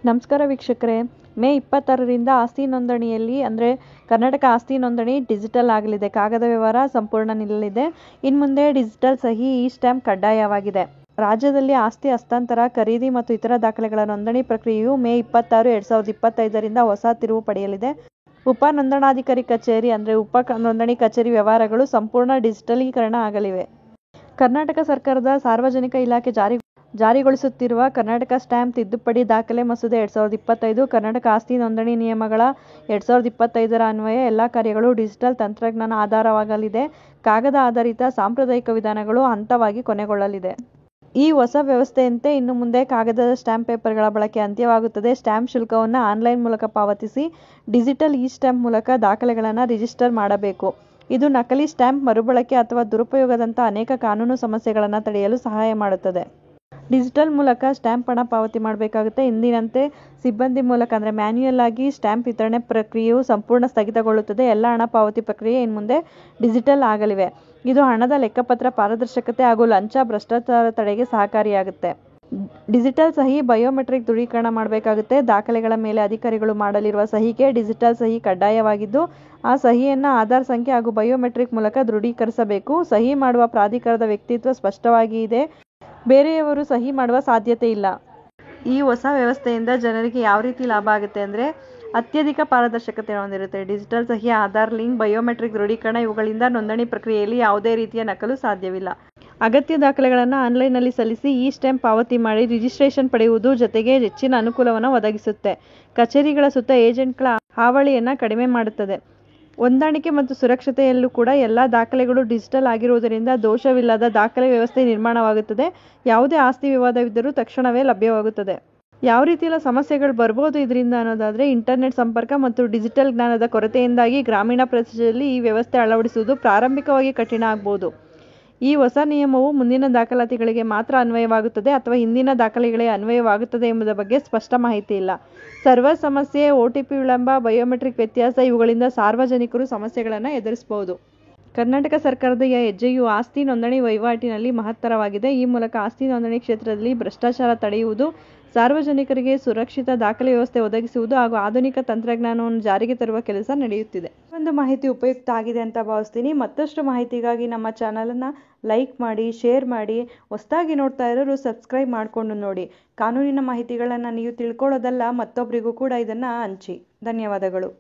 ನಮಸ್ಕಾರ ವೀಕ್ಷಕರೇ. ಮೇ 26ರಿಂದ ಆಸ್ತಿ ನೋಂದಣಿಯಲ್ಲಿ ಅಂದರೆ ಕರ್ನಾಟಕ ಆಸ್ತಿ ನೋಂದಣಿ ಡಿಜಿಟಲ್ ಆಗಲಿದೆ. ಕಾಗದ ವ್ಯವಹಾರ ಸಂಪೂರ್ಣ ನಿಲ್ಲಲಿದೆ. ಇನ್ನು ಮುಂದೆ ಡಿಜಿಟಲ್ ಸಹಿ ಇ ಸ್ಟ್ಯಾಂಪ್ ಕಡ್ಡಾಯವಾಗಿದೆ. ರಾಜ್ಯದಲ್ಲಿ ಆಸ್ತಿ ಹಸ್ತಾಂತರ, ಖರೀದಿ ಮತ್ತು ಇತರ ದಾಖಲೆಗಳ ನೋಂದಣಿ ಪ್ರಕ್ರಿಯೆಯು ಮೇ 26, 2025ರಿಂದ ಹೊಸ ತಿರುವು ಪಡೆಯಲಿದೆ. ಉಪ ನೋಂದಣಾಧಿಕಾರಿ ಕಚೇರಿ ಅಂದರೆ ಉಪ ನೋಂದಣಿ ಕಚೇರಿ ವ್ಯವಹಾರಗಳು ಸಂಪೂರ್ಣ ಡಿಜಿಟಲೀಕರಣ ಆಗಲಿವೆ. ಕರ್ನಾಟಕ ಸರ್ಕಾರದ ಸಾರ್ವಜನಿಕ ಇಲಾಖೆ ಜಾರಿಗೊಳಿಸುತ್ತಿರುವ ಕರ್ನಾಟಕ ಸ್ಟ್ಯಾಂಪ್ ತಿದ್ದುಪಡಿ ದಾಖಲೆ ಮಸೂದೆ 2025 ಕರ್ನಾಟಕ ಆಸ್ತಿ ನೋಂದಣಿ ನಿಯಮಗಳ 2025ರ ಅನ್ವಯ ಎಲ್ಲ ಕಾರ್ಯಗಳು ಡಿಜಿಟಲ್ ತಂತ್ರಜ್ಞಾನ ಆಧಾರವಾಗಲಿದೆ. ಕಾಗದ ಆಧಾರಿತ ಸಾಂಪ್ರದಾಯಿಕ ವಿಧಾನಗಳು ಹಂತವಾಗಿ ಕೊನೆಗೊಳ್ಳಲಿದೆ. ಈ ಹೊಸ ವ್ಯವಸ್ಥೆಯಂತೆ ಇನ್ನು ಮುಂದೆ ಕಾಗದದ ಸ್ಟ್ಯಾಂಪ್ ಪೇಪರ್ಗಳ ಬಳಕೆ ಅಂತ್ಯವಾಗುತ್ತದೆ. ಸ್ಟ್ಯಾಂಪ್ ಶುಲ್ಕವನ್ನು ಆನ್ಲೈನ್ ಮೂಲಕ ಪಾವತಿಸಿ ಡಿಜಿಟಲ್ ಇ ಸ್ಟ್ಯಾಂಪ್ ಮೂಲಕ ದಾಖಲೆಗಳನ್ನು ರಿಜಿಸ್ಟರ್ ಮಾಡಬೇಕು. ಇದು ನಕಲಿ ಸ್ಟ್ಯಾಂಪ್ ಮರುಬಳಕೆ ಅಥವಾ ದುರುಪಯೋಗದಂಥ ಅನೇಕ ಕಾನೂನು ಸಮಸ್ಯೆಗಳನ್ನು ತಡೆಯಲು ಸಹಾಯ ಮಾಡುತ್ತದೆ. ಡಿಜಿಟಲ್ ಮೂಲಕ ಸ್ಟ್ಯಾಂಪ್ ಹಣ ಪಾವತಿ ಮಾಡಬೇಕಾಗುತ್ತೆ. ಇಂದಿನಂತೆ ಸಿಬ್ಬಂದಿ ಮೂಲಕ ಅಂದರೆ ಮ್ಯಾನ್ಯುಯಲ್ ಆಗಿ ಸ್ಟ್ಯಾಂಪ್ ವಿತರಣೆ ಪ್ರಕ್ರಿಯೆಯು ಸಂಪೂರ್ಣ ಸ್ಥಗಿತಗೊಳ್ಳುತ್ತದೆ. ಎಲ್ಲ ಹಣ ಪಾವತಿ ಪ್ರಕ್ರಿಯೆ ಇನ್ನು ಮುಂದೆ ಡಿಜಿಟಲ್ ಆಗಲಿವೆ. ಇದು ಹಣದ ಲೆಕ್ಕಪತ್ರ ಪಾರದರ್ಶಕತೆ ಹಾಗೂ ಲಂಚ ಭ್ರಷ್ಟಾಚಾರ ತಡೆಗೆ ಸಹಕಾರಿಯಾಗುತ್ತೆ. ಡಿಜಿಟಲ್ ಸಹಿ ಬಯೋಮೆಟ್ರಿಕ್ ದೃಢೀಕರಣ ಮಾಡಬೇಕಾಗುತ್ತೆ. ದಾಖಲೆಗಳ ಮೇಲೆ ಅಧಿಕಾರಿಗಳು ಮಾಡಲಿರುವ ಸಹಿಗೆ ಡಿಜಿಟಲ್ ಸಹಿ ಕಡ್ಡಾಯವಾಗಿದ್ದು, ಆ ಸಹಿಯನ್ನು ಆಧಾರ್ ಸಂಖ್ಯೆ ಹಾಗೂ ಬಯೋಮೆಟ್ರಿಕ್ ಮೂಲಕ ದೃಢೀಕರಿಸಬೇಕು. ಸಹಿ ಮಾಡುವ ಪ್ರಾಧಿಕಾರದ ವ್ಯಕ್ತಿತ್ವ ಸ್ಪಷ್ಟವಾಗಿ ಇದೆ. ಬೇರೆಯವರು ಸಹಿ ಮಾಡುವ ಸಾಧ್ಯತೆ ಇಲ್ಲ. ಈ ಹೊಸ ವ್ಯವಸ್ಥೆಯಿಂದ ಜನರಿಗೆ ಯಾವ ರೀತಿ ಲಾಭ ಆಗುತ್ತೆ ಅಂದರೆ ಅತ್ಯಧಿಕ ಪಾರದರ್ಶಕತೆ ಹೊಂದಿರುತ್ತೆ. ಡಿಜಿಟಲ್ ಸಹಿ, ಆಧಾರ್ ಲಿಂಕ್, ಬಯೋಮೆಟ್ರಿಕ್ ದೃಢೀಕರಣ ಇವುಗಳಿಂದ ನೋಂದಣಿ ಪ್ರಕ್ರಿಯೆಯಲ್ಲಿ ಯಾವುದೇ ರೀತಿಯ ನಕಲು ಸಾಧ್ಯವಿಲ್ಲ. ಅಗತ್ಯ ದಾಖಲೆಗಳನ್ನು ಆನ್ಲೈನ್ನಲ್ಲಿ ಸಲ್ಲಿಸಿ ಇ ಸ್ಟ್ಯಾಂಪ್ ಪಾವತಿ ಮಾಡಿ ರಿಜಿಸ್ಟ್ರೇಷನ್ ಪಡೆಯುವುದು ಜೊತೆಗೆ ಹೆಚ್ಚಿನ ಅನುಕೂಲವನ್ನು ಒದಗಿಸುತ್ತೆ. ಕಚೇರಿಗಳ ಸುತ್ತ ಏಜೆಂಟ್ಗಳ ಹಾವಳಿಯನ್ನು ಕಡಿಮೆ ಮಾಡುತ್ತದೆ. ಹೊಂದಾಣಿಕೆ ಮತ್ತು ಸುರಕ್ಷತೆಯಲ್ಲೂ ಕೂಡ ಎಲ್ಲ ದಾಖಲೆಗಳು ಡಿಜಿಟಲ್ ಆಗಿರುವುದರಿಂದ ದೋಷವಿಲ್ಲದ ದಾಖಲೆ ವ್ಯವಸ್ಥೆ ನಿರ್ಮಾಣವಾಗುತ್ತದೆ. ಯಾವುದೇ ಆಸ್ತಿ ವಿವಾದವಿದ್ದರೂ ತಕ್ಷಣವೇ ಲಭ್ಯವಾಗುತ್ತದೆ. ಯಾವ ರೀತಿಯ ಸಮಸ್ಯೆಗಳು ಬರ್ಬೋದು ಇದರಿಂದ ಅನ್ನೋದಾದರೆ ಇಂಟರ್ನೆಟ್ ಸಂಪರ್ಕ ಮತ್ತು ಡಿಜಿಟಲ್ ಜ್ಞಾನದ ಕೊರತೆಯಿಂದಾಗಿ ಗ್ರಾಮೀಣ ಪ್ರದೇಶದಲ್ಲಿ ಈ ವ್ಯವಸ್ಥೆ ಅಳವಡಿಸುವುದು ಪ್ರಾರಂಭಿಕವಾಗಿ ಕಠಿಣ ಆಗಬಹುದು. ಈ ಹೊಸ ನಿಯಮವು ಮುಂದಿನ ದಾಖಲಾತಿಗಳಿಗೆ ಮಾತ್ರ ಅನ್ವಯವಾಗುತ್ತದೆ ಅಥವಾ ಹಿಂದಿನ ದಾಖಲೆಗಳೇ ಅನ್ವಯವಾಗುತ್ತದೆ ಎಂಬುದರ ಬಗ್ಗೆ ಸ್ಪಷ್ಟ ಮಾಹಿತಿ ಇಲ್ಲ. ಸರ್ವರ್ ಸಮಸ್ಯೆ, OTP ವಿಳಂಬ, ಬಯೋಮೆಟ್ರಿಕ್ ವ್ಯತ್ಯಾಸ ಇವುಗಳಿಂದ ಸಾರ್ವಜನಿಕರು ಸಮಸ್ಯೆಗಳನ್ನು ಎದುರಿಸಬಹುದು. ಕರ್ನಾಟಕ ಸರ್ಕಾರದ ಈ ಹೆಜ್ಜೆಯು ಆಸ್ತಿ ನೋಂದಣಿ ವಹಿವಾಟಿನಲ್ಲಿ ಮಹತ್ತರವಾಗಿದೆ. ಈ ಮೂಲಕ ಆಸ್ತಿ ನೋಂದಣಿ ಕ್ಷೇತ್ರದಲ್ಲಿ ಭ್ರಷ್ಟಾಚಾರ ತಡೆಯುವುದು, ಸಾರ್ವಜನಿಕರಿಗೆ ಸುರಕ್ಷಿತ ದಾಖಲೆ ವ್ಯವಸ್ಥೆ ಒದಗಿಸುವುದು ಹಾಗೂ ಆಧುನಿಕ ತಂತ್ರಜ್ಞಾನವನ್ನು ಜಾರಿಗೆ ತರುವ ಕೆಲಸ ನಡೆಯುತ್ತಿದೆ. ಒಂದು ಮಾಹಿತಿ ಉಪಯುಕ್ತ ಆಗಿದೆ ಅಂತ ಭಾವಿಸ್ತೀನಿ. ಮತ್ತಷ್ಟು ಮಾಹಿತಿಗಾಗಿ ನಮ್ಮ ಚಾನಲನ್ನು ಲೈಕ್ ಮಾಡಿ, ಶೇರ್ ಮಾಡಿ. ಹೊಸದಾಗಿ ನೋಡ್ತಾ ಇರೋರು ಸಬ್ಸ್ಕ್ರೈಬ್ ಮಾಡಿಕೊಂಡು ನೋಡಿ. ಕಾನೂನಿನ ಮಾಹಿತಿಗಳನ್ನು ನೀವು ತಿಳ್ಕೊಳ್ಳೋದಲ್ಲ, ಮತ್ತೊಬ್ಬರಿಗೂ ಕೂಡ ಇದನ್ನು ಹಂಚಿ. ಧನ್ಯವಾದಗಳು.